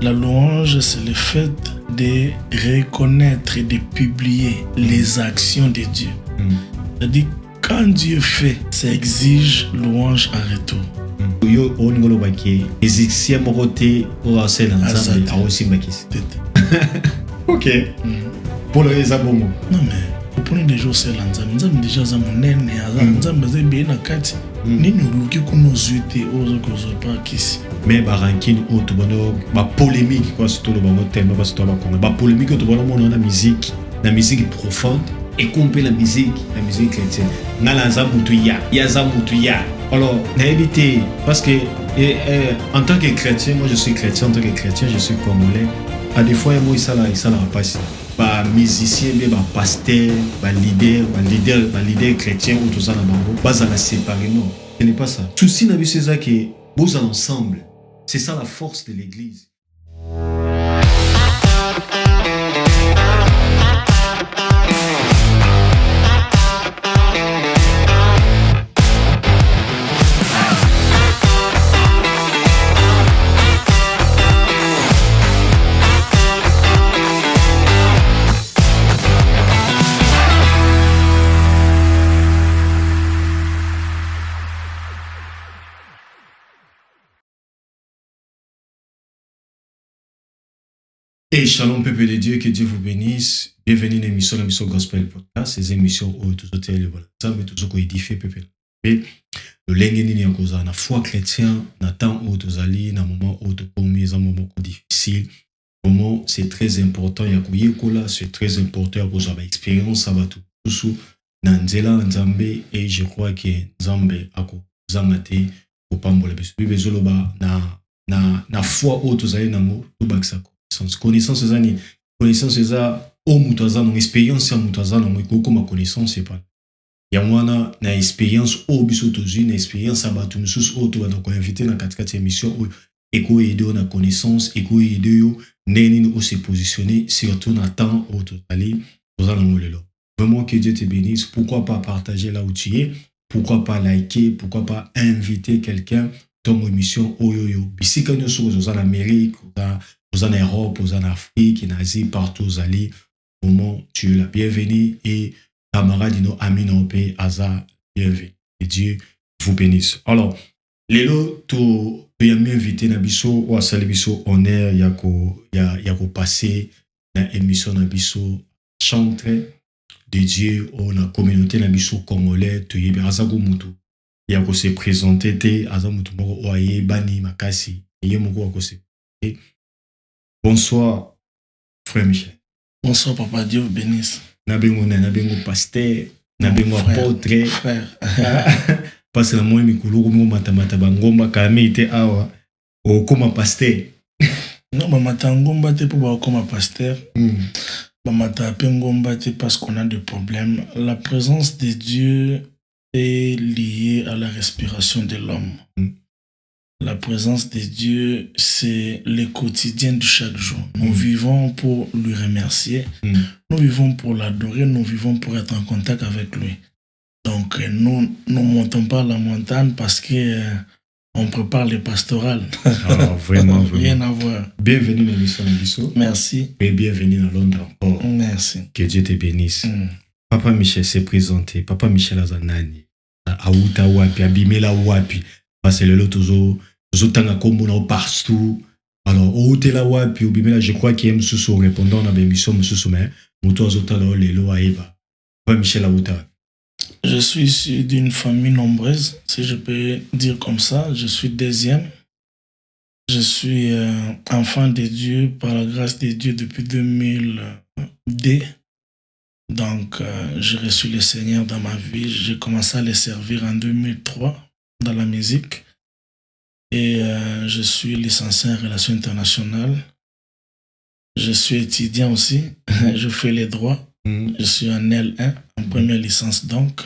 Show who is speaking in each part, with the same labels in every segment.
Speaker 1: La louange, c'est le fait de reconnaître et de publier les actions de Dieu. C'est-à-dire, quand Dieu fait, ça exige louange en retour.
Speaker 2: Yo ongolo baki ezixia mokote pour asela nzambe aosimbakisi. OK. Pour le ezabongo.
Speaker 1: Non mais pour des jours c'est nzambe déjà za monene nzambe za bien na kati. Nini uluki kuno zuite ozo pas kisi.
Speaker 2: Mais barankini auto bono ba polémique quoi surtout le bango thème parce que ba ba polémique auto bono na musique, la musique profonde et compter la musique chrétienne. Ngala nzambe ya zamutu ya. Alors, n'hésitez parce que en tant que chrétien, moi je suis chrétien, en tant que chrétien, je suis congolais. À des fois, moi, ça n'a pas si. Bah, musicien, bah, pasteur, bah, leader chrétien ou tout ça dans le bah, ça l'a séparé, non. Ce n'est pas ça. Souci n'a vu c'est ça que vous allez ensemble. C'est ça la force de l'église. Et shalom peuple de Dieu, que Dieu vous bénisse. Bienvenue dans l'émission Gospel Podcast, ces émissions où tout est le bon, mais tout ce qui édifie peuple. Et le lengeni ni cause na foi chrétien, na temps où tu allez, na moment où tu commis un moment difficile. Moment c'est très important ya kuyekola, c'est très important pour avoir expérience ça va tout sous na nzela nzambe et je crois que nzambe ako zamate ko pambola biso bezolo ba na foi où tu allez na mo to baksa connaissance zani connaissance za o mutaza no expérience ya mutaza no ko ma connaissance c'est pas ya mwana na expérience o biso tozi na expérience abatu mususu o to na ko inviter na katikati émission o eko aider na connaissance eko aider yo neni o se positionner surtout na temps au total dans le lelo. Vraiment que Dieu te bénisse. Pourquoi pas partager là où tu es, pourquoi pas liker, pourquoi pas inviter quelqu'un dans émission oyoyo bisika nyoso aux en Amérique, aux en Europe, aux en Afrique, en Asie, partout où allez. Vraiment tu es la bienvenue et camarade dino ami no pe aza bienvenue. Et Dieu vous bénisse. Alors lelo to bien invité na biso ou asali biso honneur yako passer na émission na biso chantre de Dieu ou na communauté na biso congolais to yebe azago mutu yako se présenter te azamutu moko oye bani makasi ye moko wako se. Bonsoir frère Michel.
Speaker 1: Bonsoir papa, Dieu vous bénisse.
Speaker 2: Na bengo pasteur, na bengo apôtre
Speaker 1: frère.
Speaker 2: Parce que moi mikulu ko matamata bangomba kame ite awa o koma pasteur.
Speaker 1: Non, mamata ngomba te pour koma pasteur. Mamata pe ngomba te parce qu'on a des problèmes. La présence de Dieu est liée à la respiration de l'homme. La présence de Dieu, c'est le quotidien de chaque jour. Nous vivons pour lui remercier. Nous vivons pour l'adorer. Nous vivons pour être en contact avec lui. Donc, nous ne montons pas la montagne parce que on prépare les pastorales.
Speaker 2: Ah, vraiment,
Speaker 1: Rien à voir.
Speaker 2: Bienvenue dans l'émission Bisso.
Speaker 1: Merci.
Speaker 2: Et bienvenue dans Londres encore.
Speaker 1: Merci.
Speaker 2: Que Dieu te bénisse. Papa Michel s'est présenté. Papa Michel Azanani. Aouta wapi, abimela wapi. Parce que le lot tanga komona partout. Alors, aouta wapi, abimela, je crois qu'il y a un sous répondant à l'émission, mais muto azota le lo aeba. Papa Michel Aouta.
Speaker 1: Je suis issu d'une famille nombreuse, si je peux dire comme ça. Je suis deuxième. Je suis enfant de Dieu par la grâce de Dieu depuis 2002. Donc, j'ai reçu le Seigneur dans ma vie. J'ai commencé à le servir en 2003 dans la musique. Et je suis licencié en relations internationales. Je suis étudiant aussi. Je fais les droits. Je suis en L1, en première licence donc.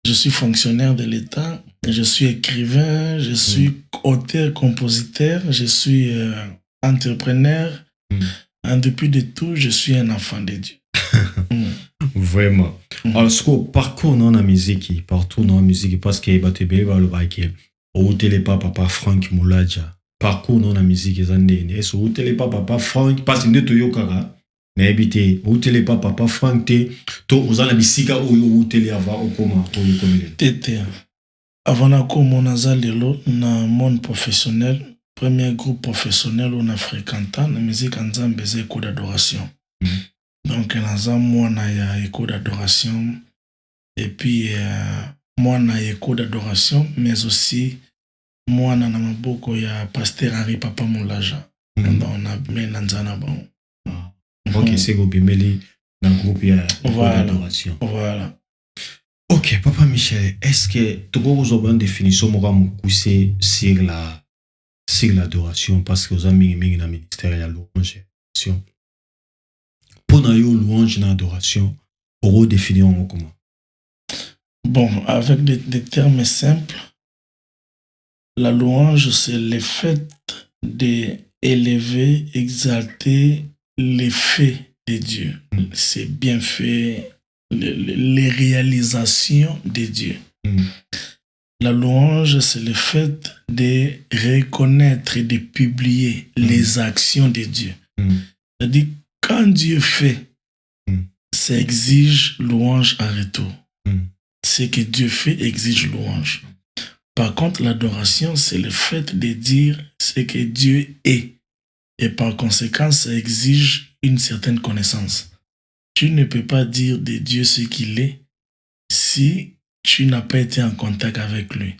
Speaker 1: Je suis fonctionnaire de l'État, je suis écrivain, je suis auteur, compositeur, je suis entrepreneur. En dépit de tout, je suis un enfant de Dieu.
Speaker 2: Vraiment. Alors, ce que parcours dans la musique, partout dans la musique, parce que Batebe va le baquer. Au télé papa Frank Moulaja, parcours dans la musique eza ndenge est-ce que utele papa Frank parce nde toyokaka na ebité utele papa Frank te to ozala bisika oyo utele ava okoma oyo komele
Speaker 1: tete avant nakoma naza lelo na monde professionnel premier groupe professionnel on a fréquenté na musique nzambe eza écho d'adoration donc naza mwana ya écho d'adoration et puis mwana ya écho d'adoration mais aussi mwana na maboko ya pasteur Henri Papa Moulaja on a bien nanzana bon
Speaker 2: ok c'est go bimeli na groupe ya d'adoration
Speaker 1: voilà.
Speaker 2: Ok, Papa Michel, est-ce que tu peux vous avoir une définition pousser sur l'adoration parce que vous avez mis dans le ministère de la louange et l'adoration. Pour la louange et l'adoration, pour définir comment?
Speaker 1: Bon, avec des termes simples, la louange, c'est le fait d'élever, exalter les faits de Dieu. C'est bien fait. Les réalisations de Dieu. La louange, c'est le fait de reconnaître et de publier les actions de Dieu. C'est-à-dire, quand Dieu fait, ça exige louange en retour. Ce que Dieu fait exige louange. Par contre, l'adoration, c'est le fait de dire ce que Dieu est. Et par conséquent, ça exige une certaine connaissance. Tu ne peux pas dire de Dieu ce qu'il est si tu n'as pas été en contact avec lui.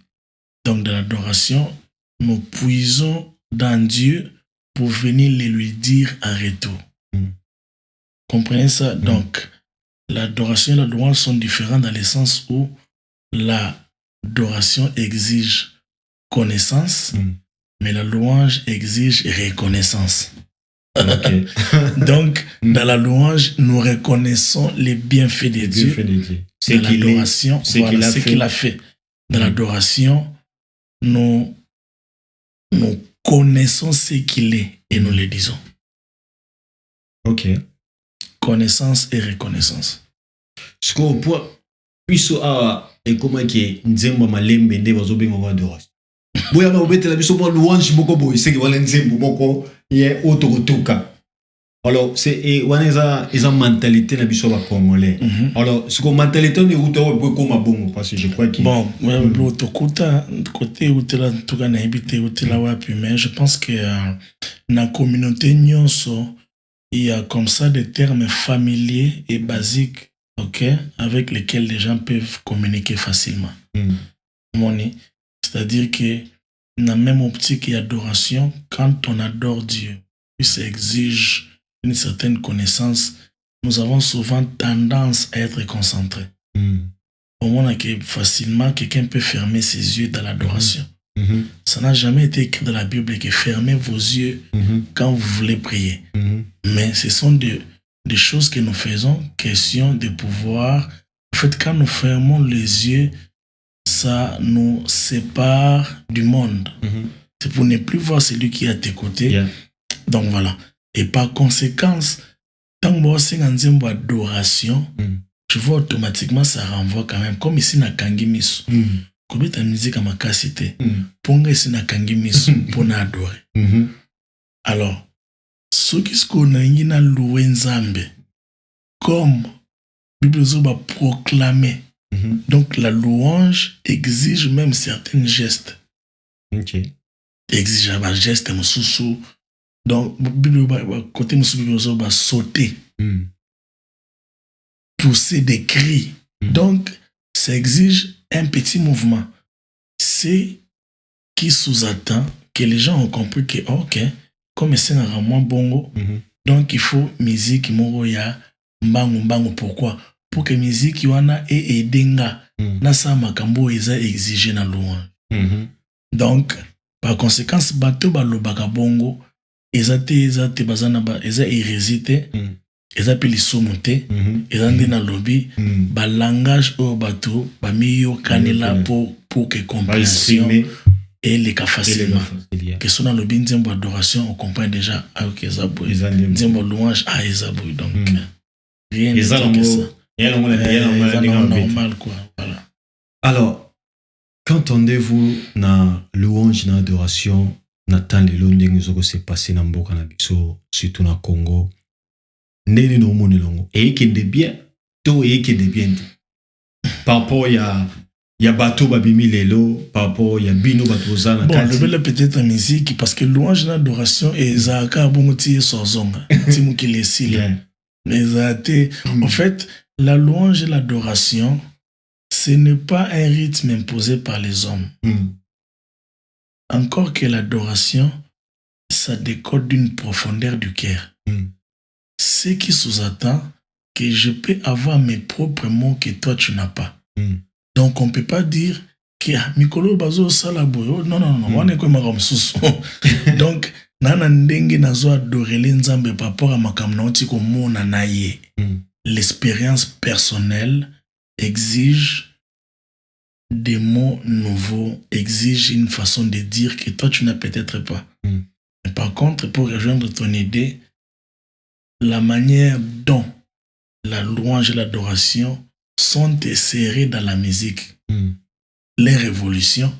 Speaker 1: Donc, dans l'adoration, nous puisons dans Dieu pour venir le lui dire en retour. Comprenez ça? Donc, l'adoration et la louange sont différents dans le sens où l'adoration exige connaissance, mais la louange exige reconnaissance.
Speaker 2: Okay.
Speaker 1: Donc, dans la louange, nous reconnaissons les bienfaits de Dieu. Dans l'adoration, voilà ce qu'il a fait. Dans l'adoration, nous connaissons ce qu'il est et nous le disons.
Speaker 2: Ok.
Speaker 1: Connaissance et reconnaissance.
Speaker 2: Ce qu'on peut, puisque et comment qui nzembo malembe nde bazobenga wa adoration. Boya na obetela biso mo louange moko boy c'est que wala nzembo moko ye otokotoka. Alors c'est waneza eza mentalité na biso ba congolais. Alors ce qu'on mentalité ne uto bo koma bongo parce que je crois que
Speaker 1: bon otokuta côté utela tuka na habité utela wapi mais je pense que na communauté nyonso il y a comme ça des termes familiers et basiques, ok, avec lesquels les gens peuvent communiquer facilement. Moni, c'est-à-dire que dans la même optique et adoration, quand on adore Dieu, puis ça exige une certaine connaissance, nous avons souvent tendance à être concentrés. Au moment que facilement quelqu'un peut fermer ses yeux dans l'adoration. Ça n'a jamais été écrit dans la Bible que fermez vos yeux quand vous voulez prier. Mais ce sont des choses que nous faisons, question de pouvoir. En fait, quand nous fermons les yeux, ça nous sépare du monde. C'est pour ne plus voir celui qui est à tes côtés. Donc voilà. Et par conséquence, tant que c'est une adoration, tu vois automatiquement ça renvoie quand même. Comme ici, na Kangimisu. Comme ta musique à ma cassité. Ponga ici, na Kangimisu. Pour adorer. Alors, ce qui se connaît, na loué Nzambe. Comme la Bible va proclamer. Donc la louange exige même certains gestes. Exige un geste, un sous. Donc, côté Bible va sauter. Pousser des cris. Donc, ça exige un petit mouvement. C'est qui sous-attend que les gens ont compris que, ok, comme c'est un ramon bongo, donc il faut musique moroya mbangu. Pourquoi? Pour que musique wana et edenga na sa makambo eza exigé na louange. Donc par conséquence bato balobaka bongo eza te bazana ba eza hérésité eza pe lisumu te eza nde na lobi ba langage o bato ba miyo kanela pour que compréhension et les cas facilement que son na lobi nzembo adoration on comprend déjà avec ezabo nzembo louange a ezabo donc rien de ça. Normal quoi. Voilà.
Speaker 2: Alors, qu'entendez-vous dans louange, dans adoration Nathan lelo ndenge zoko se passé na mboka na biso surtout na Congo ndenge no moni longo et que de bien to et que de bien par rapport ya bateau babimi lelo par rapport ya bino bateau zana
Speaker 1: bon je vais peut-être en musique parce que louange d'adoration et zaka bongo tie sozonga timu kilesile mais en fait la louange et l'adoration ce n'est pas un rythme imposé par les hommes. Encore que l'adoration, ça décode d'une profondeur du cœur. Ce qui sous-attend que je peux avoir mes propres mots que toi tu n'as pas. Donc on ne peut pas dire que Mikolo Bazo Salaboyo, non, on est comme un sous. Donc, nana ndenge nazo adorer nzambe par rapport à makamna otiko mona naye. L'expérience personnelle exige des mots nouveaux, exige une façon de dire que toi tu n'as peut-être pas. Mais par contre, pour rejoindre ton idée, la manière dont la louange et l'adoration sont insérées dans la musique, les révolutions,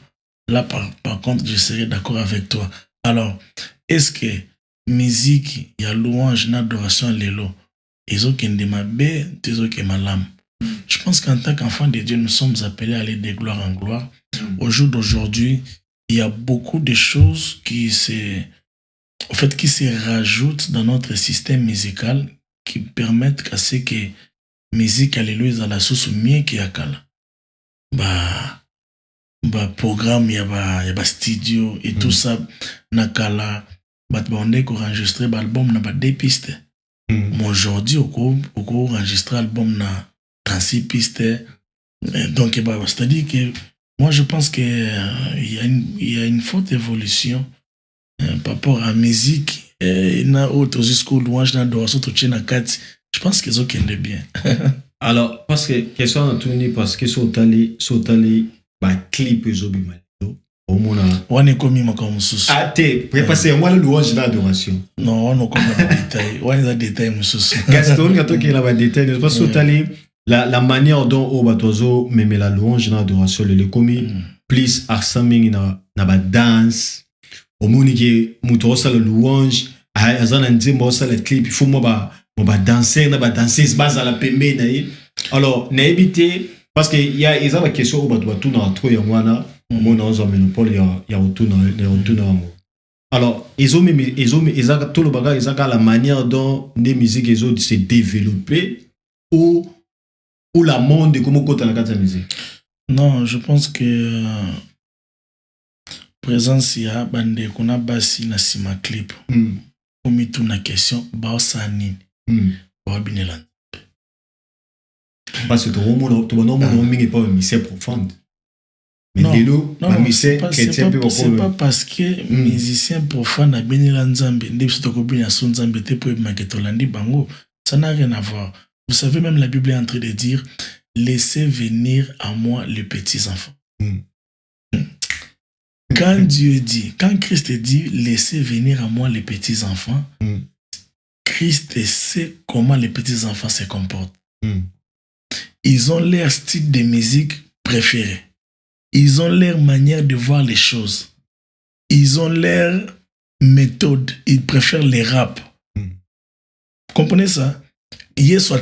Speaker 1: là par contre je serais d'accord avec toi. Alors, est-ce que musique, il y a louange, l'adoration, l'élo, ils ont qu'un démabé, ils ont qu'un malam. Je pense qu'en tant qu'enfants de Dieu, nous sommes appelés à aller de gloire en gloire. Au jour d'aujourd'hui, il y a beaucoup de choses qui se rajoutent dans notre système musical qui permettent à ce que musique alléluia à la source mieux qu'il y a kala. Programme, il y a studio et tout ça. Nakala, on est enregistré l'album na des pistes. Mais aujourd'hui, on enregistré l'album na 36 pistes. Donc, c'est-à-dire que moi, je pense qu'il y a une forte évolution par rapport à la musique. Je pense qu'ils ont qu'un bien.
Speaker 2: Alors, parce que, question à tourner, parce que sautali, clip, au mona.
Speaker 1: On est commis ma comme sous.
Speaker 2: Ah, t'es préparé, moi, le louange d'adoration.
Speaker 1: Non, on a comme des détails. On a des détails, monsieur.
Speaker 2: Gaston, quand on a des détails, parce que sautali, la manière dont au batozo même la louange d'adoration le commis plus arsaming na ba dance au moni que muto sa la louange azana nzimbo sa la clip il faut moi ba danser na ba danseuse base à la pembe na yi alors na éviter parce que il y a la question au bato tout na trop ya mwana mona ozo monopole ya otuna mo alors ils ont tout le bagage ils ont la manière dont les musiques ils ont se développer ou la monde comment côté la carte musique.
Speaker 1: Non, je pense que présence ya bande kuna basi na sima clip. Comme tout na question ba sa nini. Ba binela.
Speaker 2: Parce que tout le monde mingi pas une mission profonde. Mais lelo c'est
Speaker 1: pas parce que musicien profane a binela nzambe ndipso to ko bina son nzambe te po maketolandi bango, ça n'a rien à voir. Vous savez, même la Bible est en train de dire laissez venir à moi les petits-enfants. Quand Christ dit laissez venir à moi les petits-enfants, Christ sait comment les petits-enfants se comportent. Ils ont leur style de musique préféré. Ils ont leur manière de voir les choses. Ils ont leur méthode. Ils préfèrent les rap. Vous comprenez ça? Il faut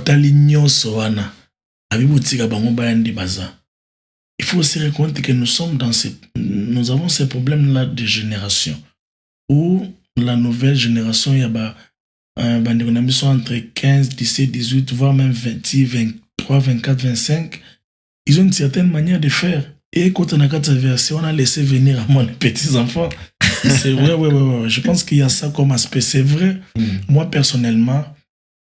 Speaker 1: aussi reconnaître que nous avons ces problèmes-là de génération. Où la nouvelle génération, il y a entre 15, 17, 18, voire même 20, 23, 24, 25. Ils ont une certaine manière de faire. Et quand on a quatre versions, on a laissé venir à moi les petits-enfants. C'est vrai, ouais. Je pense qu'il y a ça comme aspect. C'est vrai. Moi, personnellement,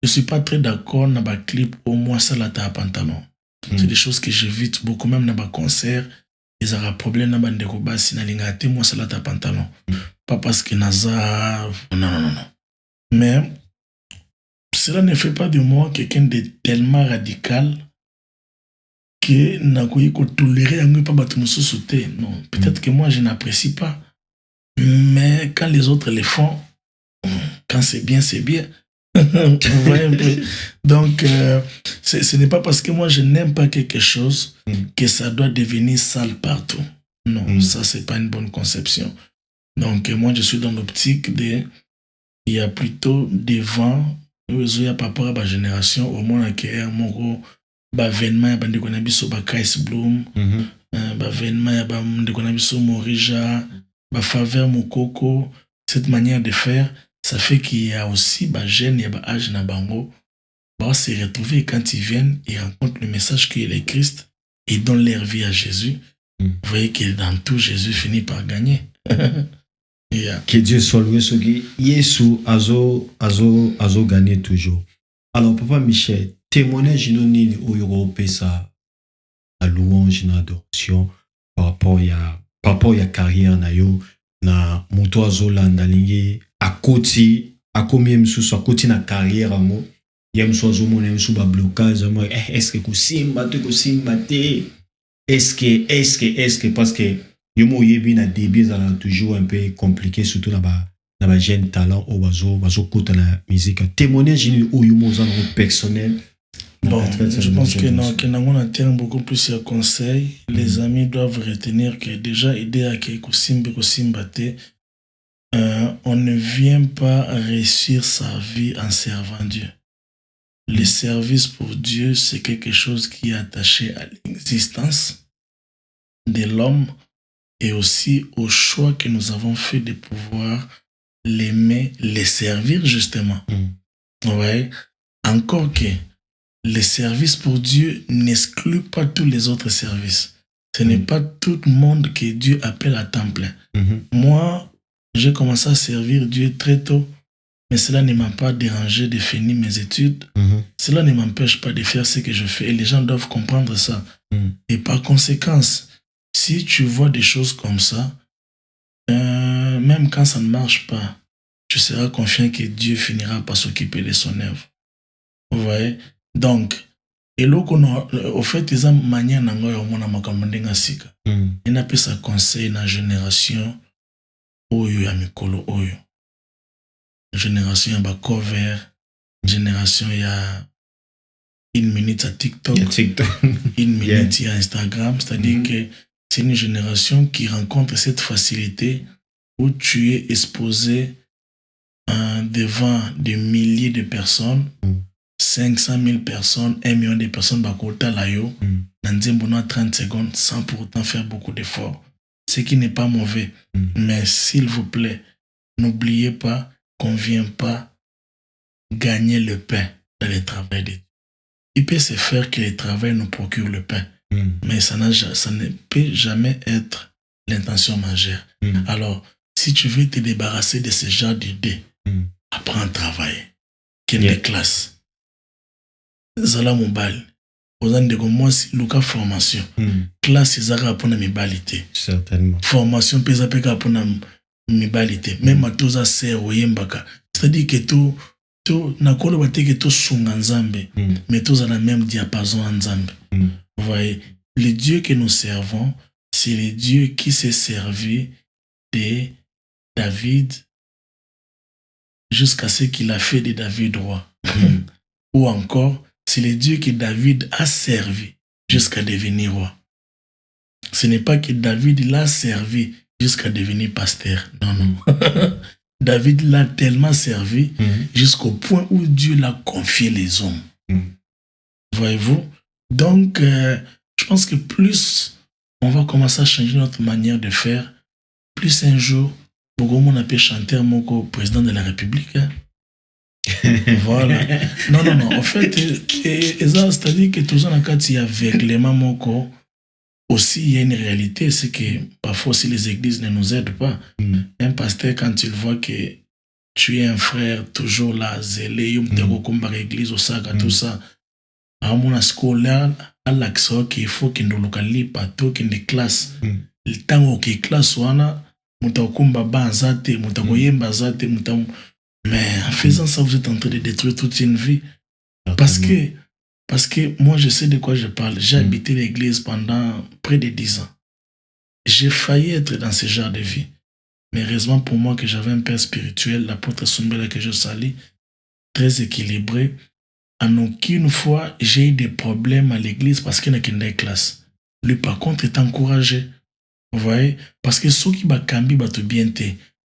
Speaker 1: je ne suis pas très d'accord dans les clips au moins ça la à pantalon. C'est des choses que j'évite beaucoup, même dans les concerts. Ils ont un problème dans les robas, si moi ça la à pantalon. Pas parce que Naza. Non. Mais cela ne fait pas de moi quelqu'un de tellement radical que n'a pas toléré un pas battre sauter. Non, peut-être que moi je n'apprécie pas. Mais quand les autres le font, quand c'est bien, c'est bien. Vous voyez un peu. Donc, ce n'est pas parce que moi je n'aime pas quelque chose que ça doit devenir sale partout. Non, ça c'est pas une bonne conception. Donc, moi, je suis dans l'optique de... Il y a plutôt des vents, il y a par rapport à ma génération, au moins, il y a mon avènement, il y a des gens qui Kais Bloom, avènement, il y a des gens qui Morija, Faveur Mokoko. Cette manière de faire, ça fait qu'il y a aussi des jeunes, il y a des âges na bango, va se retrouver quand ils viennent, ils rencontrent le message qu'il est Christ, ils donnent leur vie à Jésus. Vous voyez que dans tout, Jésus finit par gagner.
Speaker 2: Yeah. Que Dieu soit loué, ce qui Yesu azo gagner toujours. Alors, Papa Michel, témoignage nini oyo pesa la louange na adoration par rapport ya carrière na yo na moto azo landa lingi akoti akomi msusu akoti na carrière amo ya msusu mona msusu ba blocage amo est-ce que kusimba te est-ce que parce que yomo yebi na début ça toujours un peu compliqué surtout na ba jeune talent au bazo kota la musique témoignage ni o yomo za no personnel.
Speaker 1: Bon, je pense que on a terme beaucoup plus de conseils. Les amis doivent retenir que déjà aider à Kosimbate, on ne vient pas réussir sa vie en servant Dieu. Le service pour Dieu, c'est quelque chose qui est attaché à l'existence de l'homme et aussi au choix que nous avons fait de pouvoir l'aimer, le servir justement. Ouais. Encore que le service pour Dieu n'exclut pas tous les autres services. Ce n'est pas tout le monde que Dieu appelle à temps plein. Moi, j'ai commencé à servir Dieu très tôt, mais cela ne m'a pas dérangé de finir mes études. Cela ne m'empêche pas de faire ce que je fais et les gens doivent comprendre ça. Et par conséquence, si tu vois des choses comme ça, même quand ça ne marche pas, tu seras confiant que Dieu finira par s'occuper de son œuvre. Vous voyez? Donc, et là, au fait, ils ont manière de il n'a pas sa conseil dans la génération oyo ya mikolo oyo. Génération ya cover, génération ya 1 minute à TikTok, 1 minute à Instagram, c'est-à-dire que c'est une génération qui rencontre cette facilité où tu es exposé devant des milliers de personnes, 500 000 personnes, 1 million de personnes, bakota la yo, dans 30 secondes, sans pour autant faire beaucoup d'efforts. Ce qui n'est pas mauvais. Mais s'il vous plaît, n'oubliez pas qu'on ne vient pas gagner le pain dans le travail de Dieu. Il peut se faire que le travail nous procure le pain, mais ça ne peut jamais être l'intention majeure. Alors, si tu veux te débarrasser de ce genre d'idées, apprends à travailler. Quelle est classe? Zala mobile. Moi, si Luka formation. Classe, ils ont appris à mibalité.
Speaker 2: Certainement.
Speaker 1: Formation, ils ont appris à mibalité. Même à tous à ser ou yembaka. C'est-à-dire que tout, nakolo bate que tout sunga nzambe, mais tous à la même diapason nzambe. Vous voyez, le Dieu que nous servons, c'est le Dieu qui s'est servi de David jusqu'à ce qu'il a fait de David roi. Ou encore, c'est le Dieu que David a servi jusqu'à devenir roi. Ce n'est pas que David l'a servi jusqu'à devenir pasteur. Non, non. David l'a tellement servi jusqu'au point où Dieu l'a confié les hommes. Voyez-vous? Donc, je pense que plus on va commencer à changer notre manière de faire, plus un jour, beaucoup de monde peut chanter à mon président de la République. Voilà. Non. En fait, c'est-à-dire que tout ça, il y a aveuglement moko. Aussi, il y a une réalité, c'est que parfois aussi les églises ne nous aident pas. Un pasteur, quand il voit que tu es un frère toujours là, zélé, comme par l'église, au sac, tout ça, à mon scolaire, à l'accès qu'il faut qu'il nous localise partout, qu'il y classe. Le temps où il classe, mais en faisant ça, vous êtes en train de détruire toute une vie. Parce que moi, je sais de quoi je parle. J'ai habité l'église pendant près de 10 ans. J'ai failli être dans ce genre de vie. Mais heureusement pour moi que j'avais un père spirituel, l'apôtre Soumbela que je salue, très équilibré. En aucune fois, j'ai eu des problèmes à l'église parce qu'il n'y a qu'une classe. Lui, par contre, est encouragé. Vous voyez? Parce que ceux qui bakambi bato bien te,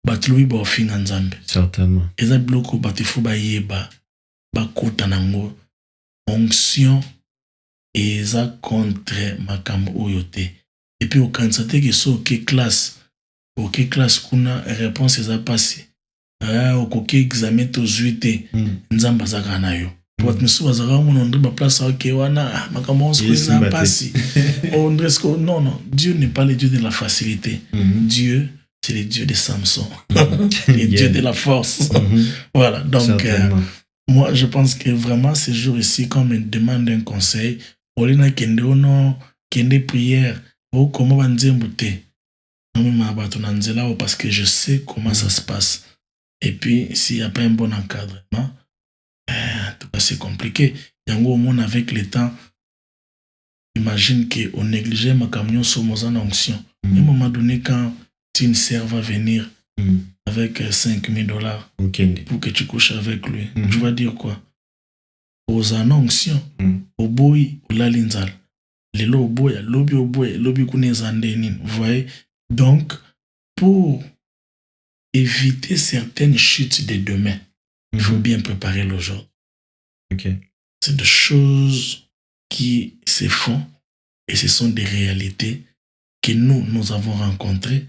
Speaker 1: bato lobi baofinga nzambe.
Speaker 2: Certainement.
Speaker 1: Eza biloko bato ifo bayeba bakota nango onction eza contre makambo oyo te. Et puis okanisa te ke so oke classe kuna réponse eza pasi. Okoki examen tozwi te nzambe azaka na yo. Bato misusu bazaka mona ondre baplace oke wana makambo onso eza pasi. Non, Dieu n'est pas le Dieu de la facilité. Dieu, c'est le Dieu de Samson. Le Dieu de la force. Voilà, donc moi je pense que vraiment ces jours ici, quand on me demande un conseil, olina kende ono, kende prière, comment on dit mbouté. Parce que je sais comment ça se passe. Et puis, s'il n'y a pas un bon encadrement, en tout cas, c'est compliqué. Et en gros, au monde, avec le temps, imagine qu'on négligeait ma camion sur mon onction. À un moment donné, quand une sœur va venir avec $5,000 pour que tu couches avec lui, tu vas dire quoi? Aux annoncions, au boy, au lalinzal. Les lots au boy, lobby kunezandenin. Vous voyez? Donc, pour éviter certaines chutes de demain, il faut bien préparer l'aujourd'hui. C'est des choses qui se font et ce sont des réalités que nous avons rencontrées.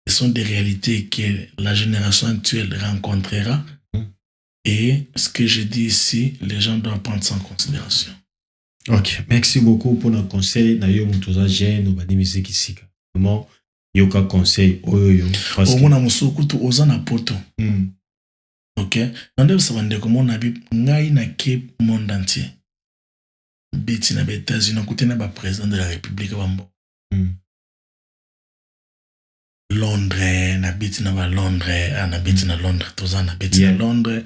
Speaker 1: Ce sont des réalités que la génération actuelle rencontrera. Et ce que je dis ici, les gens doivent prendre ça en considération.
Speaker 2: Ok, merci beaucoup pour nos conseils. D'ailleurs, nous tous jeune, nous avons musique ici. Comment yoka conseil oyo parce que
Speaker 1: on a musukutu ozana poto. Ok, nande sabande comme on a vu ngai na ke monde entier. Biti na États-Unis côté na ba président de la République bambo. Londres na biti na ba Londres, na biti na Londres, tozana biti na Londres,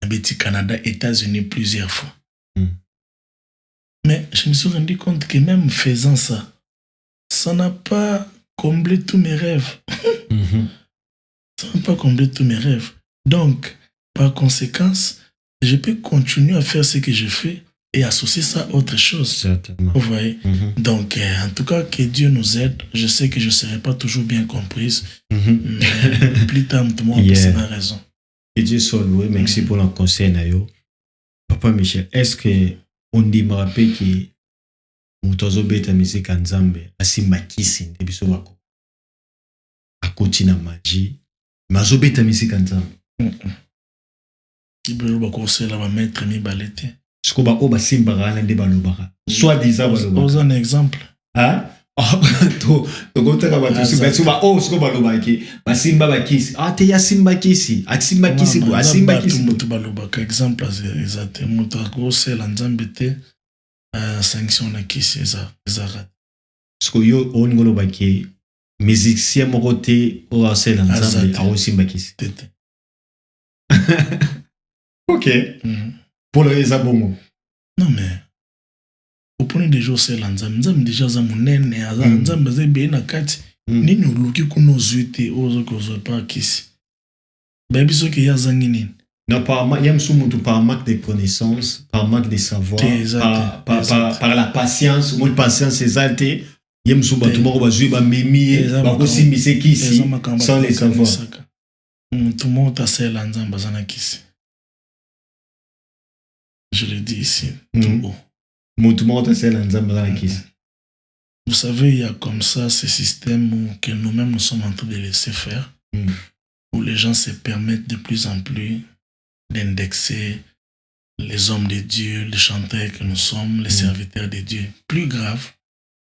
Speaker 1: na biti Canada, États-Unis plusieurs fois. Mais je me suis rendu compte que même faisant ça, ça n'a pas comblé tous mes rêves. Ça n'a pas comblé tous mes rêves. Donc, par conséquence, je peux continuer à faire ce que je fais et associer ça à autre chose.
Speaker 2: Certainement.
Speaker 1: Vous voyez? Donc, en tout cas, que Dieu nous aide. Je sais que je ne serai pas toujours bien comprise, mais plus tard, tout le monde a raison.
Speaker 2: Que Dieu soit loué. Merci pour le conseil, Nayo. Papa Michel, est-ce que on dit me rappelle que Mutozo beta musique en Zambie, asimba kisi ndebiso wako. Akoti na magie, mazo beta musique en Zambie.
Speaker 1: Ibelo bakosela ba maître mi balete.
Speaker 2: Siko ba oba simba rana nde balobaka. Soit disant balobaka.
Speaker 1: Pose un exemple.
Speaker 2: Hein? To kotaka bato simba siko balobaki. Ba simba bakisi. Te ya simba kisi. Asimba kisi ko asimba kisi
Speaker 1: mutu balobaka exemple exacte mutu akosela Nzambe te. Sanction na kisi ezara.
Speaker 2: Siko yo ongolo baki musicien moko te o asela Nzambe aosimba kisi.
Speaker 1: Tete.
Speaker 2: Ok. Pour le ezabongo.
Speaker 1: Non mais au point de jour c'est Nzambe déjà za munene Nzambe za be na kati nini uluki kuno zuite ozo kozo pa kisi. Ba biso ke ya zangi nini.
Speaker 2: Non, il y a par manque de connaissances, par manque de savoir, par la patience. Moi, patience, c'est ça. Il y a tout le monde qui va mimi, aussi misé ici, sans les savoir.
Speaker 1: Tout le monde a ses lanzans bazana kisi. Je le dis ici. Tout
Speaker 2: le monde a ses lanzans bazana kisi.
Speaker 1: Vous savez, il y a comme ça ce système que nous-mêmes nous sommes en train de laisser faire, où les gens se permettent de plus en plus d'indexer les hommes de Dieu, les chanteurs que nous sommes, les serviteurs de Dieu. Plus grave,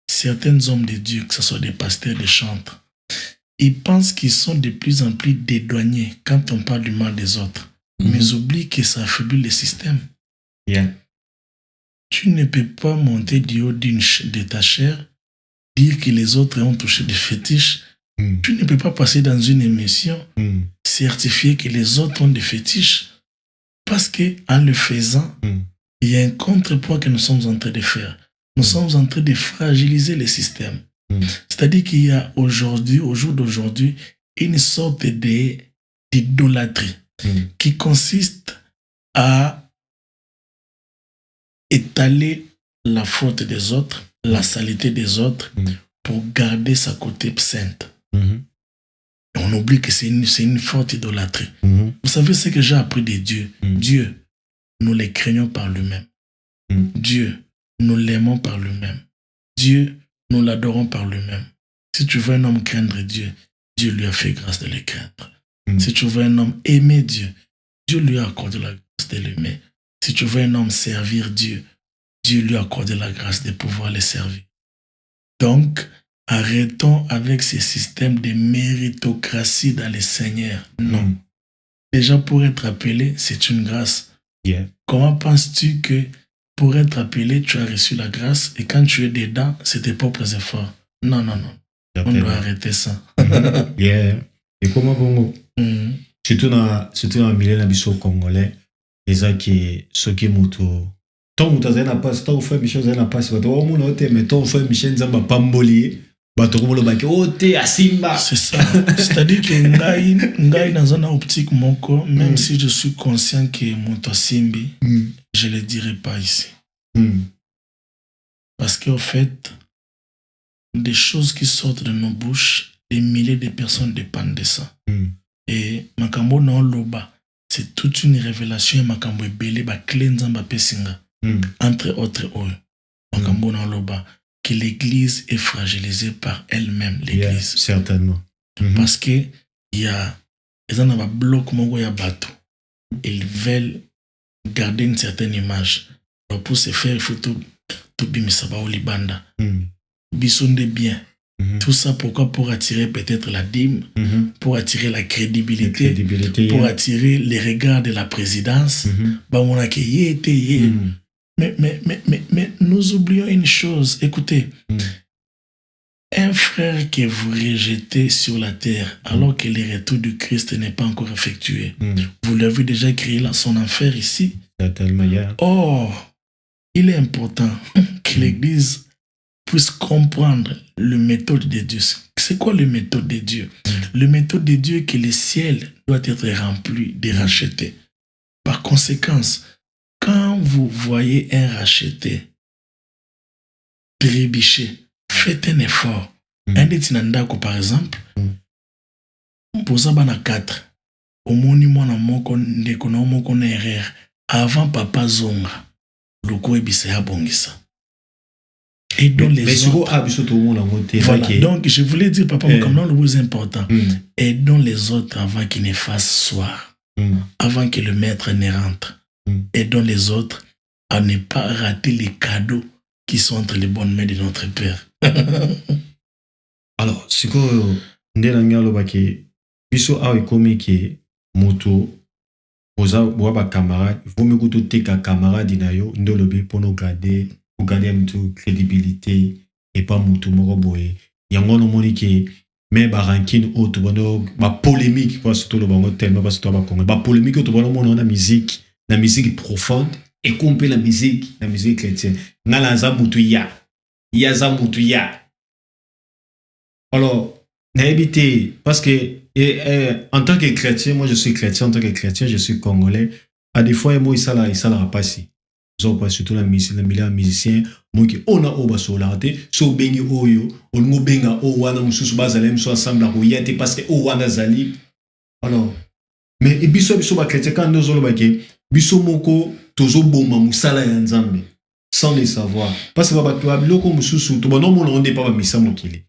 Speaker 1: certains hommes de Dieu, que ce soit des pasteurs, des chantres, ils pensent qu'ils sont de plus en plus dédouanés quand on parle du mal des autres. Mais oublie que ça affaiblit le système. Tu ne peux pas monter du haut de ta chair, dire que les autres ont touché des fétiches. Tu ne peux pas passer dans une émission, certifier que les autres ont des fétiches. Parce qu'en le faisant, il y a un contrepoids que nous sommes en train de faire. Nous sommes en train de fragiliser le système. C'est-à-dire qu'il y a aujourd'hui, au jour d'aujourd'hui, une sorte d'idolâtrie qui consiste à étaler la faute des autres, la saleté des autres, pour garder sa côté sainte. Et on oublie que c'est une forte idolâtrie.
Speaker 2: Mhm.
Speaker 1: Vous savez ce que j'ai appris de Dieu?
Speaker 2: Mm.
Speaker 1: Dieu, nous les craignons par lui-même.
Speaker 2: Mm.
Speaker 1: Dieu, nous l'aimons par lui-même. Dieu, nous l'adorons par lui-même. Si tu veux un homme craindre Dieu, Dieu lui a fait grâce de le craindre.
Speaker 2: Mm.
Speaker 1: Si tu veux un homme aimer Dieu, Dieu lui a accordé la grâce de l'aimer. Si tu veux un homme servir Dieu, Dieu lui a accordé la grâce de pouvoir le servir. Donc, arrêtons avec ces systèmes de méritocratie dans les seigneurs. Non.
Speaker 2: Mm.
Speaker 1: Déjà, pour être appelé, c'est une grâce.
Speaker 2: Yeah.
Speaker 1: Comment penses-tu que pour être appelé, tu as reçu la grâce et quand tu es dedans, c'est tes propres efforts? Non, non, non. On doit arrêter ça.
Speaker 2: Yeah. Et comment bongo?
Speaker 1: Mhm.
Speaker 2: Surtout dans le milieu de congolais, les gens qui sont qui moto. Tant que tu as pas, tant que tu Michel n'a pas, c'est pas toi mon hôte, mais tant que Michel n'a pas mboli, bah tu comprends le bac. Oh t'es à Simba.
Speaker 1: C'est ça. C'est-à-dire que ngai dans une optique moko, même si je suis conscient que moto Simbi, je le dirai pas ici. Parce qu'en fait, des choses qui sortent de nos bouches, des milliers de personnes dépendent de ça. Et makambo na loba, c'est toute une révélation makambo ebele ba clé nzamba pesinga. Entre autres makambo na loba, que l'église est fragilisée par elle-même, l'église.
Speaker 2: Yeah, certainement.
Speaker 1: Parce que il y a un bloc moko ya bato. Ils veulent garder une certaine image. Donc pour se faire, il faut tout bimisa ba olibanda. Bisonde bien. Tout ça pourquoi? Pour attirer peut-être la dîme, pour attirer la crédibilité, pour attirer les regards de la présidence. Mais nous oublions une chose. Écoutez, un frère que vous rejetez sur la terre alors que le retour du Christ n'est pas encore effectué, vous l'avez déjà créé son enfer ici. Or, il est important que l'Église puisse comprendre le méthode de Dieu. C'est quoi le méthode de Dieu? Le méthode de Dieu est que le ciel doit être rempli de rachetés. Par conséquent, quand vous voyez un racheté trébicher, faites un effort. Un détinandako, par exemple, pour ça, il y a 4. Au moni mwana moko ndeko na moko na erreur avant papa zonga loko ebise ya bongisa. Et dans les autres, voilà. Donc je voulais dire papa comme le plus important, aidons les autres avant qu'ils ne fassent soir, avant que le maître ne rentre, aidons les autres à ne pas rater les cadeaux qui sont entre les bonnes mains de notre Père.
Speaker 2: Alors c'est quoi ndelanga lobaki biso awe komi ke moto oza ba camarade il faut me goûter ka camarade na yo ndolobi pour nous garder un peu crédibilité et pas moto moko boye yango no moni ke mais ba ranking auto bono ba polémique parce que tout le bango tellement parce que toi ba kongo ba polémique auto bono mona na musique profonde et compter la musique chrétienne ngala za mutu ya za mutu ya. Alors, n'habitez, parce que en tant que chrétien, moi je suis chrétien, en tant que chrétien, je suis congolais. À des fois, moi, ça l'a pas si. Surtout la musicien, moi qui on a oba solate, so bengi oyo, on mo benga o wana mususu bazalem so ensemble la royate parce que o wana zali. Alors, mais et biso ba chrétien quand nous zolo ba ke biso moko tozo bomba musala ya nzambe sans le savoir. Parce que ba to biloko mususu to bono mo onde pa ba misamo kile.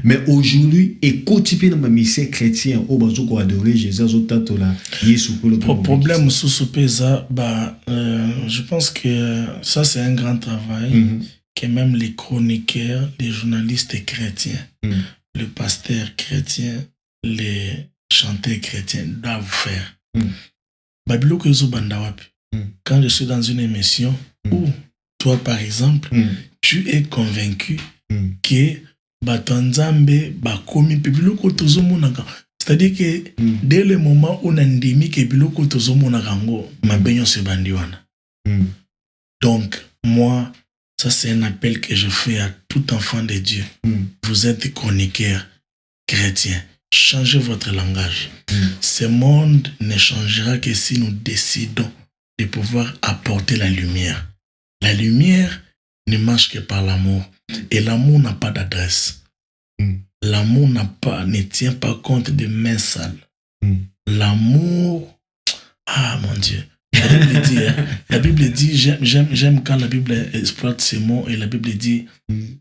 Speaker 2: Mais aujourd'hui, écoutez dans ma mission chrétienne, au bazo ko adorer Jésus au tatola Yesu ko le
Speaker 1: problème sous ce pesa je pense que ça c'est un grand travail que même les chroniqueurs, les journalistes chrétiens, le pasteur chrétien, les chanteurs chrétiens doivent faire. Babilo ko zo banda wapi. Quand je suis dans une émission où toi par exemple, tu es convaincu que batanzambe bakomi biloko tozomonaka, c'est-à-dire que dès le moment où on a ndimi que biloko tozomonaka ngo mabenyo se bandiwana. Donc moi ça c'est un appel que je fais à tout enfant de Dieu. Vous êtes chroniqueurs chrétiens, changez votre langage. Ce monde ne changera que si nous décidons de pouvoir apporter la lumière. La lumière ne marche que par l'amour. Et l'amour n'a pas d'adresse. L'amour ne tient pas compte des mains sales. L'amour, mon Dieu. La Bible dit, j'aime quand la Bible exploite ces mots et la Bible dit,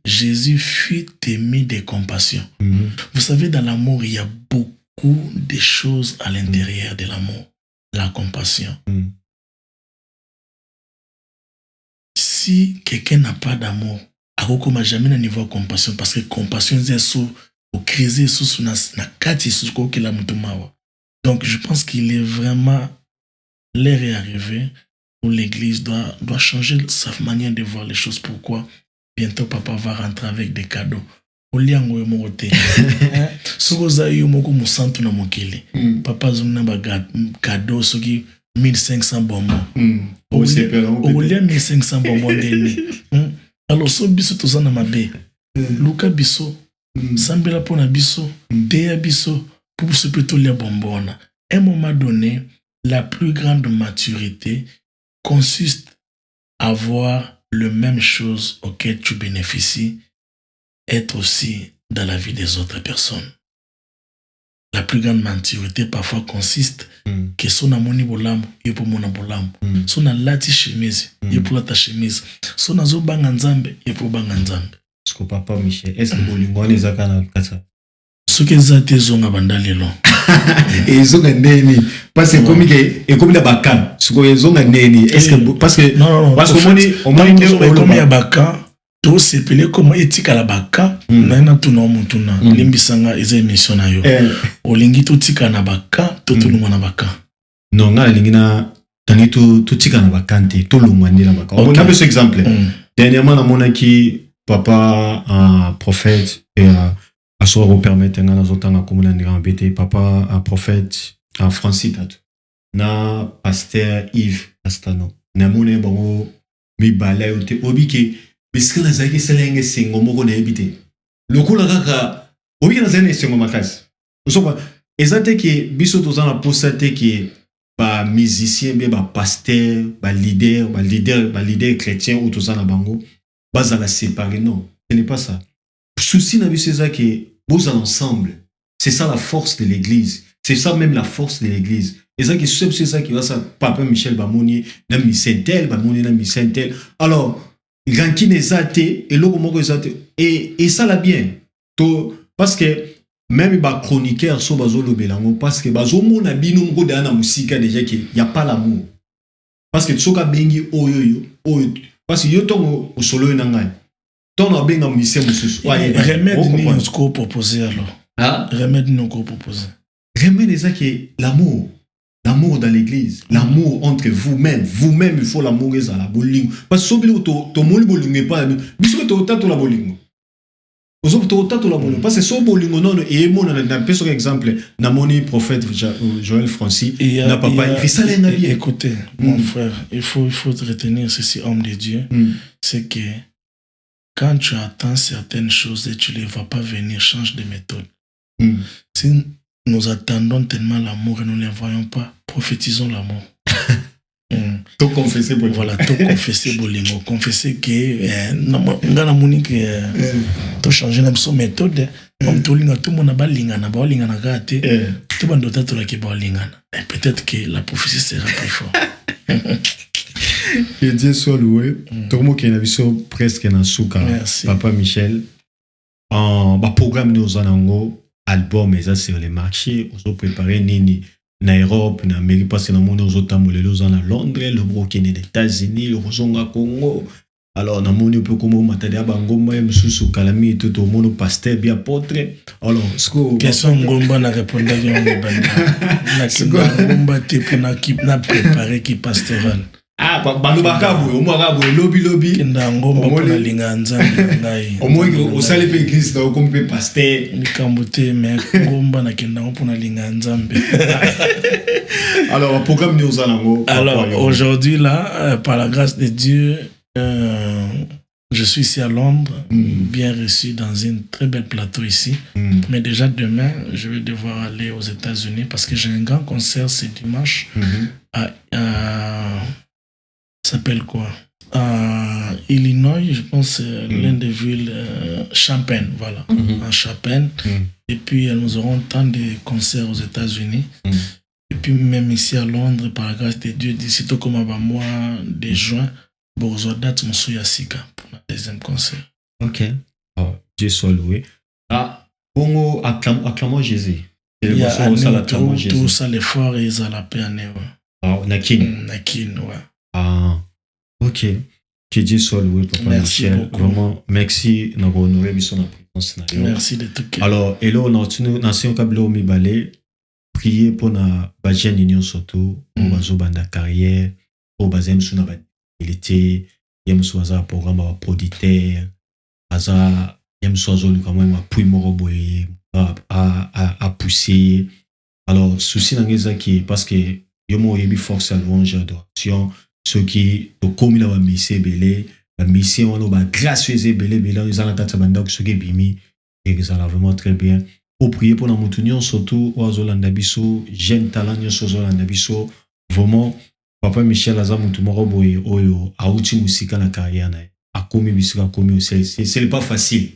Speaker 1: Jésus fut ému de compassion. Vous savez, dans l'amour, il y a beaucoup de choses à l'intérieur de l'amour. La compassion. Si quelqu'un n'a pas d'amour, il n'a jamais un niveau de compassion parce que compassion, c'est crise sous na kati sous ko la mutumawa. Donc je pense qu'il est vraiment l'heure est arrivée où l'église doit changer sa manière de voir les choses. Pourquoi? Bientôt papa va rentrer avec des cadeaux. Oliango yo mokote. Sokoza yo moko musantu na mokili. Papa zomna ba cadeau soki 1500 bonbons. Olia 1500 bonbons deni. Alors so biso tozana mabe. Luka biso Sambela pona biso, Teya biso, pour se peut les bonbons. À un moment donné, la plus grande maturité consiste à voir le même chose auquel tu bénéficies être aussi dans la vie des autres personnes. La plus grande maturité parfois consiste que son amoni bolam, yo pour mon bolam. Son a lati chemise, yo pour la ta chemise. Son a zo banganzambe, yo pour banganzambe.
Speaker 2: Est-ce que papa Michel, est-ce que bolingo les akana kasa?
Speaker 1: Ce que zate zonga bandalelo.
Speaker 2: Et zonga neni parce que comme la bakan. Ce que zonga neni est-ce que parce que parce que on moni
Speaker 1: comme ya bakan, to sepele comme etika la bakan, na tuna mutuna. Limbisanga eza émission na yo. Olingi to tika na bakan, to tulunga na bakan.
Speaker 2: Non, nga lingi na tani to tika na bakan te, to lungwa ni na bakan. On a ce exemple. Dernièrement na monaki papa un prophète et à soi permettre ngana zotanga komuna ndira mbete papa un prophète un Francis tatu na pasteur Yves Astano na mone bango mi balay ote obike biskana zaki selenge sengo moko na ebite lokola kaka obike na zene sengo makasi osoba ezate ke biso tozana posate ke ba musicien be ba pasteur ba leader chrétien ou tozana bango base à la séparer, non, ce n'est pas ça. Souci n'a vu c'est ça qui vous ensemble. C'est ça la force de l'église. C'est ça même la force de l'église. Et ça qui c'est ça qui va ça papa Michel Bamoni, na mi Saint-Tel, Bamoni na mi Saint-Tel. Alors, Rankine Zate et l'autre mot Zate et ça l'a bien. Parce que même ba chroniqueur so bazo lo belango parce que bazo mona bino ngo da na musika déjà qu'il y a pas l'amour. Parce que tsoka bengi oyo parce que yo tongo solo nangai ton a benga mise mususu
Speaker 1: remède ni on proposer alors remède ni on proposer
Speaker 2: remède c'est que l'amour dans l'église l'amour entre vous-même il faut l'amour ça la bolingo parce que sobili to moli bolingo pas biso to tato la bolingo ozo to tato la bolingo parce que so bolingo non et mon na peso exemple na moni prophète Joël Francis na papa il fait ça bien
Speaker 1: écoutez mon frère il faut retenir ceci homme de Dieu c'est que quand tu attends certaines choses et tu les vois pas venir change de méthode si nous attendons tellement l'amour et nous ne les voyons pas prophétisons l'amour.
Speaker 2: Tout confesser bolingo.
Speaker 1: Voilà, tout confesser bolingo. Confesser que ngana moni que to changer na so méthode comme tout linga tout monde ba lingana gate tout bando tato la ke ba lingana. Peut-être que la prophétie sera plus fort.
Speaker 2: Que Dieu soit loué. Tout mo ke na biso presque na suka. Papa Michel en ba programme nous anango album et ça sur les marchés, on se préparer nini na Europe, na Amérique, parce que dans le monde, on a à Londres, le Brooklyn des États-Unis, le Rosonga Congo. Alors, dans le monde, on peut comme Matadia Bangomba, Moussou Kalami, tout le monde, pasteur, bien apôtre. Alors, ce que.
Speaker 1: Question Ngomba n'a répondu à Ngomba, tu peux préparer qui pastoral.
Speaker 2: Ah, Balubakabu, au moins, lobby.
Speaker 1: Ngomba, pour la Linganzambi.
Speaker 2: Au moins, au salé l'église, comme pasteur.
Speaker 1: Nikambote, mais Ngomba n'a qu'un pour la Linganzambi.
Speaker 2: Alors, le programme nous allons.
Speaker 1: Alors, aujourd'hui, là, par la grâce de Dieu, je suis ici à Londres, bien reçu dans un très bel plateau ici. Mais déjà demain, je vais devoir aller aux États-Unis parce que j'ai un grand concert ce dimanche à s'appelle quoi? Illinois, je pense, l'une des villes, Champaign, voilà, en Champaign. Et puis, nous aurons tant de concerts aux États-Unis. Et puis, même ici à Londres, par la grâce de Dieu, d'ici tout comme à mois de juin, Bourgeois date Moussou Yassika pour le deuxième concert.
Speaker 2: Ok. Oh, Dieu soit loué. Ah, Bongo, acclamons Jésus.
Speaker 1: Il y a tout ça, l'effort et ça la paix.
Speaker 2: Ah, Nakin.
Speaker 1: Nakin, ouais.
Speaker 2: Ah, ok. Que Dieu soit loué, Papa
Speaker 1: merci
Speaker 2: Michel.
Speaker 1: Beaucoup.
Speaker 2: Vraiment, merci de honorer la présence.
Speaker 1: Merci de tout cœur.
Speaker 2: Alors, et là, on a nation Kablo Mibale, prier pour na Bajen Union surtout, pour bazo banda carrière, pour bazem suna badilité, yem soaza programme à proditaire, baza yem soazo le quand même à puis moroboye, à pousser. Alors, souci n'angeza qui parce que yomo yebi force à louange d'adoration, ceux qui to komi la mise belé, la mission on ba gracieuse belé belé ils en kata banda ceux qui bimi et ça va vraiment très bien. Pour prier pour la moutunion surtout oazolanda biso, jeune talent nyosozolanda biso, vraiment Papa Michel aza mutu moko boye oyo auti musika na carrière na akomi bisika akomi c'est pas facile.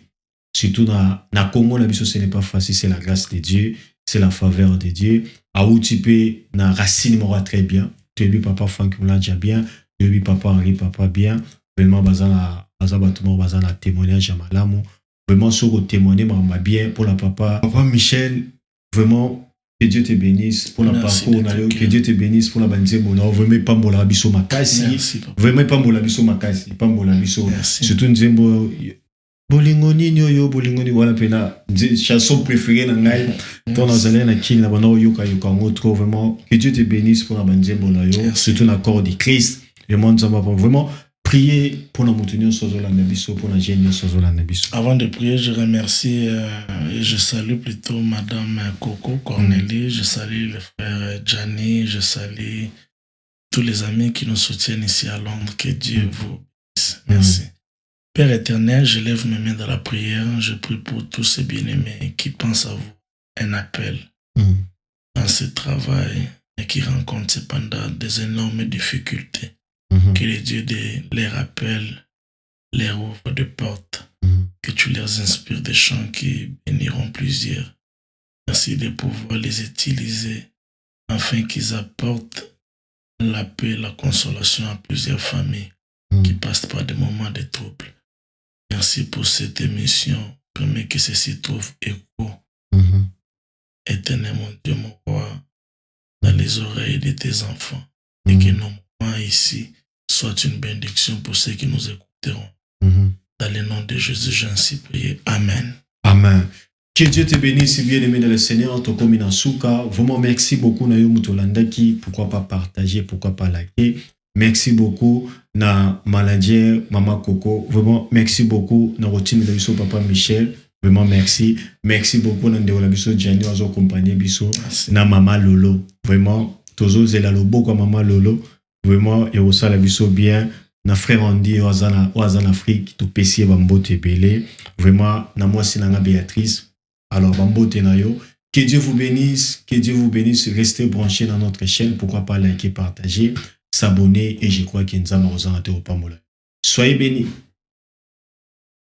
Speaker 2: Surtout na Congo na biso ce n'est pas facile, c'est la grâce de Dieu, c'est la faveur de Dieu. Auti pe na racine moko très bien. Tu lui papa Frank Mouladja bien, tu lui papa Henri papa bien. Vraiment bazana batumo bazana témoignage à malamu. Vraiment sur témoigner bien pour la papa Michel. Vraiment que Dieu te bénisse pour la parcours, que Dieu te bénisse pour la bandier mona. Vraiment pas mola biso makasi. Vraiment pas mola biso makasi, pas mola biso. Surtout nzembo bolingoni nyoyo bolingoni voilà pena chanson préférée na ngai. Ton azalé na king na bana yoka ngotro vraiment que Dieu te bénisse pour la bandier mona yo. Surtout na corps de Christ. Le monde ça va vraiment prier pour la moutunion sozola nabiso pour la génie sozola nabiso.
Speaker 1: Avant de prier, je remercie et je salue plutôt Madame Coco Cornélie, je salue le frère Gianni, je salue tous les amis qui nous soutiennent ici à Londres. Que Dieu vous bénisse. Merci. Père éternel, je lève mes mains dans la prière, je prie pour tous ces bien-aimés qui pensent à vous. Un appel dans ce travail et qui rencontrent cependant des énormes difficultés. Que le Dieu les rappelle, les ouvre de portes, que tu leur inspires des chants qui béniront plusieurs. Merci de pouvoir les utiliser afin qu'ils apportent la paix, la consolation à plusieurs familles qui passent par des moments de trouble. Merci pour cette émission. Permets que ceci trouve écho. Éternel mon Dieu, mon roi, dans les oreilles de tes enfants et que nos moments ici soit une bénédiction pour ceux qui nous écouteront. Dans le nom de Jésus, j'ai ainsi prié. Amen.
Speaker 2: Amen. Que Dieu te bénisse, bien-aimé dans le Seigneur, ton comme Souka. Vraiment, merci beaucoup, Nayo Mutolandaki. Pourquoi pas partager, pourquoi pas liker. Merci beaucoup, na Maladier, Maman Coco. Vraiment, merci beaucoup, na Rotine Biso, Papa Michel. Vraiment, merci. Merci beaucoup, na Ndeola Biso, Gianni, Ozo Compagnie Biso, na Maman Lolo. Vraiment, Tozo Zelalo, beaucoup, Maman Lolo. Vraiment, et aussi la biso bien, na frère Andy, Oazan Afrique, tout pessier bambote belé. Vraiment, na moi c'est na Béatrice. Alors, bambote na yo. Que Dieu vous bénisse, que Dieu vous bénisse. Restez branchés dans notre chaîne. Pourquoi pas liker, partager, s'abonner. Et je crois qu'il y a un Soyez bénis.